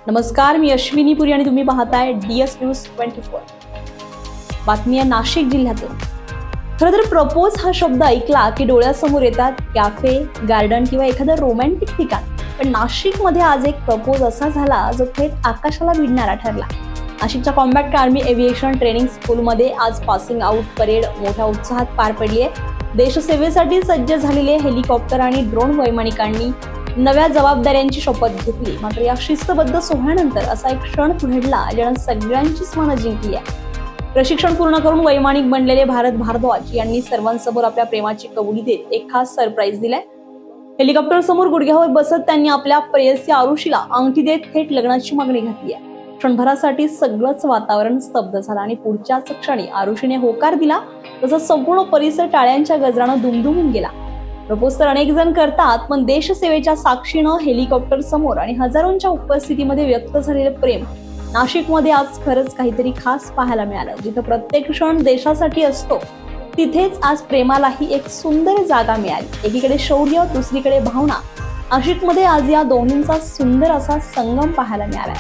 नमस्कार, मी अश्विनी पुरी आणि तुम्ही पाहताय DS न्यूज 24। बातमी आहे नाशिक जिल्ह्यातून। खरं तर प्रपोज हा शब्द ऐकला की डोळ्यासमोर येतात कॅफे, गार्डन किंवा एखादं रोमॅन्टिक ठिकाण। पण नाशिकमध्ये आज एक प्रपोज असा झाला जो थेट आकाशाला भिडणारा ठरला। नाशिकच्या कॉम्बॅट आर्मी एव्हिएशन ट्रेनिंग स्कूलमध्ये आज पासिंग आउट परेड मोठ्या उत्साहात पार पडली आहे। देशसेवेसाठी सज्ज झालेले हेलिकॉप्टर आणि ड्रोन वैमानिकांनी नव्या जबाबदाऱ्यांची शपथ घेतली। मात्र या शिस्तबद्ध सोहळ्यानंतर असा एक क्षण घडला ज्याने सगळ्यांचीच मनं जिंकली आहे। प्रशिक्षण पूर्ण करून वैमानिक बनलेले भारत भारद्वाज यांनी सर्वांसमोर आपल्या प्रेमाची कबुली देत एक खास सरप्राईज दिलाय। हेलिकॉप्टर समोर गुडघ्यावर बसत त्यांनी आपल्या प्रेयसी आरुषीला अंगठी देत थेट लग्नाची मागणी घातली आहे। क्षणभरासाठी सगळंच वातावरण स्तब्ध झालं आणि पुढच्याच क्षणी आरुषीने होकार दिला तसं संपूर्ण परिसर टाळ्यांच्या गजरानं दुमदुमून गेला। प्रपोज तर अनेक जण करतात, पण देशसेवेच्या साक्षीनं हेलिकॉप्टर समोर आणि हजारोंच्या उपस्थितीमध्ये व्यक्त झालेले प्रेम नाशिकमध्ये आज खरंच काहीतरी खास पाहायला मिळालं। जिथं प्रत्येक क्षण देशासाठी असतो तिथेच आज प्रेमालाही एक सुंदर जागा मिळाली। एकीकडे शौर्य, दुसरीकडे भावना। नाशिकमध्ये आज या दोन्हींचा सुंदर असा संगम पाहायला मिळाला।